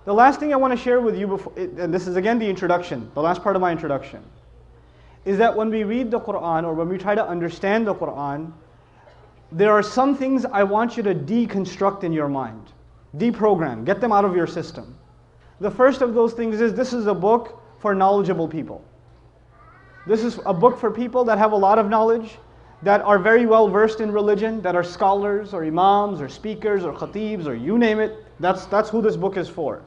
The last thing I want to share with you before, and this is again the introduction, the last part of my introduction, is that when we read the Quran or when we try to understand the Quran, there are some things I want you to deconstruct in your mind, deprogram, get them out of your system. The first of those things is this is a book for knowledgeable people. This is a book for people that have a lot of knowledge, that are very well versed in religion, that are scholars or imams or speakers or khatibs or you name it. That's who this book is for.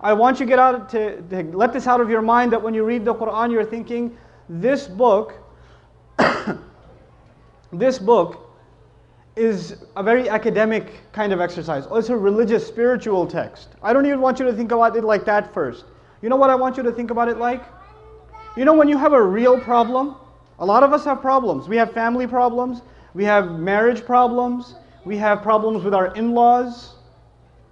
I want you to let this out of your mind, that when you read the Quran you're thinking, this book is a very academic kind of exercise. Oh, it's a religious, spiritual text. I don't even want you to think about it like that first. You know what I want you to think about it like? You know, when you have a real problem, a lot of us have problems. We have family problems, we have marriage problems, we have problems with our in-laws,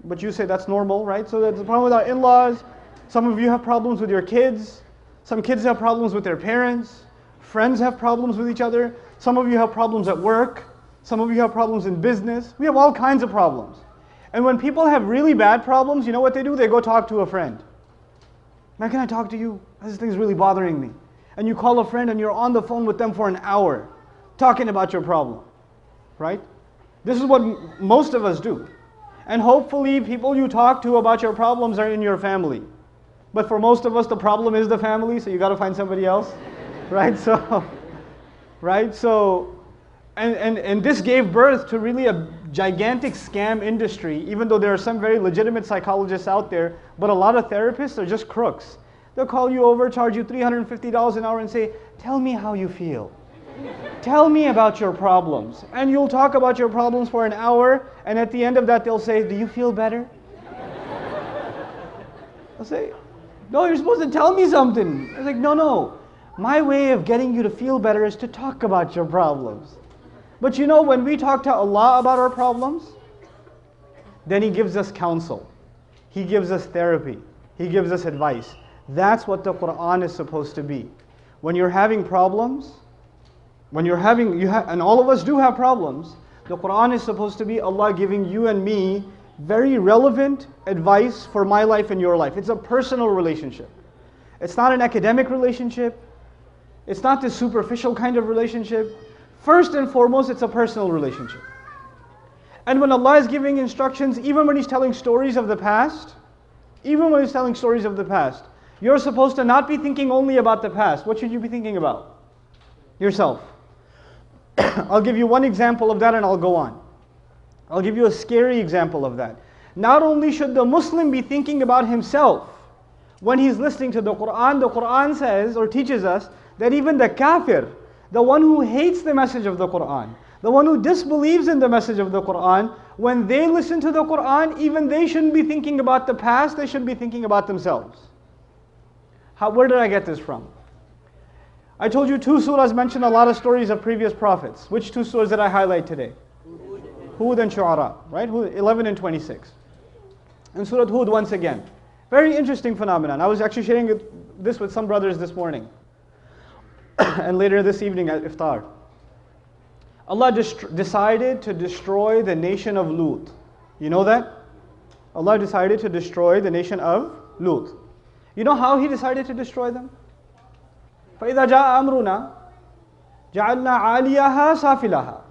but you say that's normal, right? So there's a problem with our in-laws. Some of you have problems with your kids. Some kids have problems with their parents. Friends have problems with each other. Some of you have problems at work. Some of you have problems in business. We have all kinds of problems. And when people have really bad problems, you know what they do? They go talk to a friend. Man, can I talk to you? This thing is really bothering me. And you call a friend and you're on the phone with them for an hour, talking about your problem, right? This is what most of us do. And hopefully people you talk to about your problems are in your family. But for most of us, the problem is the family, so you got to find somebody else, right? And this gave birth to really a gigantic scam industry, even though there are some very legitimate psychologists out there, but a lot of therapists are just crooks. They'll call you over, charge you $350 an hour and say, tell me how you feel. Tell me about your problems. And you'll talk about your problems for an hour, and at the end of that they'll say, do you feel better? I'll say, no, you're supposed to tell me something. I was like, no. My way of getting you to feel better is to talk about your problems. But you know, when we talk to Allah about our problems, then He gives us counsel. He gives us therapy. He gives us advice. That's what the Quran is supposed to be. When you're having problems, and all of us do have problems, the Quran is supposed to be Allah giving you and me very relevant advice for my life and your life. It's a personal relationship. It's not an academic relationship. It's not this superficial kind of relationship. First and foremost, it's a personal relationship. And when Allah is giving instructions, even when He's telling stories of the past, you're supposed to not be thinking only about the past. What should you be thinking about? Yourself. I'll give you one example of that and I'll go on. I'll give you a scary example of that. Not only should the Muslim be thinking about himself when he's listening to the Quran says or teaches us that even the kafir, the one who hates the message of the Quran, the one who disbelieves in the message of the Quran, when they listen to the Quran, even they shouldn't be thinking about the past, they should be thinking about themselves. Where did I get this from? I told you 2 surahs mention a lot of stories of previous prophets. Which 2 surahs did I highlight today? Hud and Shu'ara, right? 11 and 26. And Surah Hud once again. Very interesting phenomenon. I was actually sharing this with some brothers this morning. And later this evening at Iftar. Allah decided to destroy the nation of Lut. You know that? Allah decided to destroy the nation of Lut. You know how He decided to destroy them? فَإِذَا جَاءَ أَمْرُنَا جَعَلْنَا عَالِيَهَا سَافِلَهَا.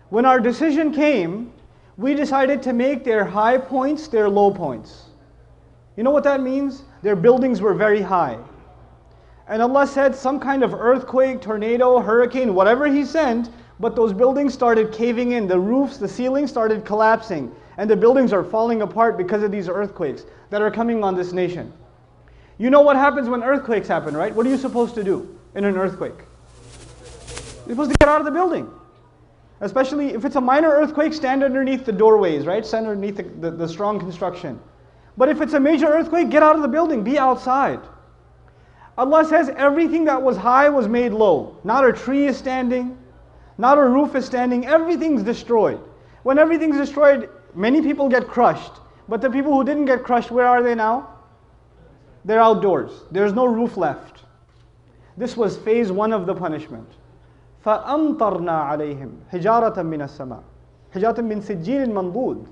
When our decision came, we decided to make their high points their low points. You know what that means? Their buildings were very high. And Allah said some kind of earthquake, tornado, hurricane, whatever He sent, but those buildings started caving in. The roofs, the ceilings started collapsing. And the buildings are falling apart because of these earthquakes that are coming on this nation. You know what happens when earthquakes happen, right? What are you supposed to do in an earthquake? You're supposed to get out of the building. Especially if it's a minor earthquake, stand underneath the doorways, right? Stand underneath the strong construction. But if it's a major earthquake, get out of the building, be outside. Allah says everything that was high was made low. Not a tree is standing, not a roof is standing, everything's destroyed. When everything's destroyed, many people get crushed. But the people who didn't get crushed, where are they now? They're outdoors. There's no roof left. This was phase 1 of the punishment. فَأَمْطَرْنَا عَلَيْهِمْ حِجَارَةً مِّنَ السَّمَاءِ حِجَارَةً مِّن سِجِّيلٍ مَنْضُودٍ.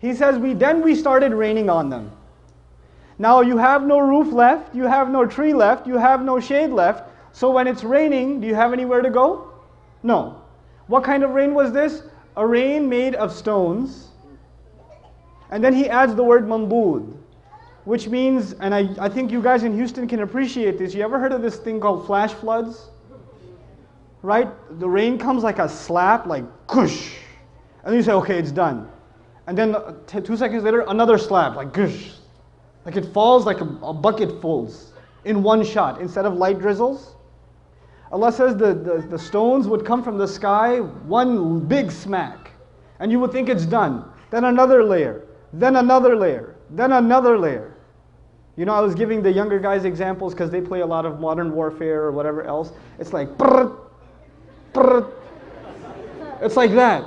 He says, then we started raining on them. Now you have no roof left, you have no tree left, you have no shade left. So when it's raining, do you have anywhere to go? No. What kind of rain was this? A rain made of stones. And then he adds the word mambud, which means, and I think you guys in Houston can appreciate this. You ever heard of this thing called flash floods? Right? The rain comes like a slap, like kush. And then you say, okay, it's done. And then 2 seconds later, another slap, like gush. Like it falls like a bucket fulls in one shot instead of light drizzles. Allah says the stones would come from the sky, one big smack. And you would think it's done. Then another layer, then another layer, then another layer. You know, I was giving the younger guys examples because they play a lot of modern warfare or whatever else. It's like, brrr, brrr. It's like that.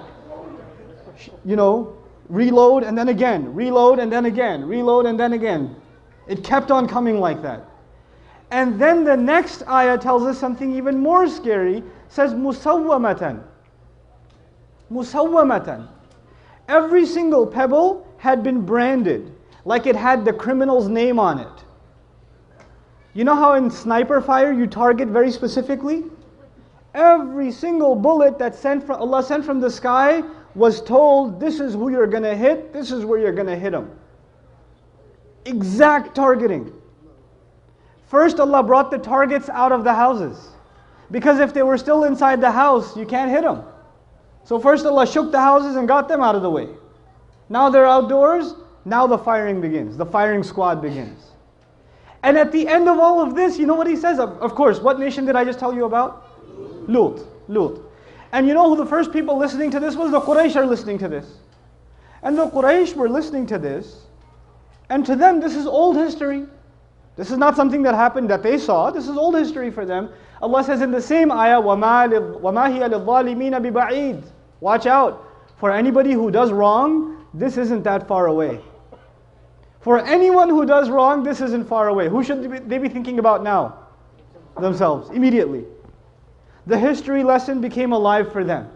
You know, reload and then again, reload and then again, reload and then again. It kept on coming like that. And then the next ayah tells us something even more scary. It says, musawwamatan. Musawwamatan. Every single pebble had been branded, like it had the criminal's name on it. You know how in sniper fire you target very specifically? Every single bullet that Allah sent from the sky was told, this is who you're going to hit, this is where you're going to hit them. Exact targeting. First Allah brought the targets out of the houses. Because if they were still inside the house, you can't hit them. So first Allah shook the houses and got them out of the way. Now they're outdoors, now the firing begins. The firing squad begins. And at the end of all of this, you know what he says? Of course, what nation did I just tell you about? Lut. And you know who the first people listening to this was? The Quraysh are listening to this. And the Quraysh were listening to this. And to them, this is old history. This is not something that happened that they saw. This is old history for them. Allah says in the same ayah, وَمَا هِيَ لِلظَّالِمِينَ بِبَعِيدٍ. Watch out. For anybody who does wrong, this isn't that far away. For anyone who does wrong, this isn't far away. Who should they be thinking about now? Themselves, immediately. The history lesson became alive for them.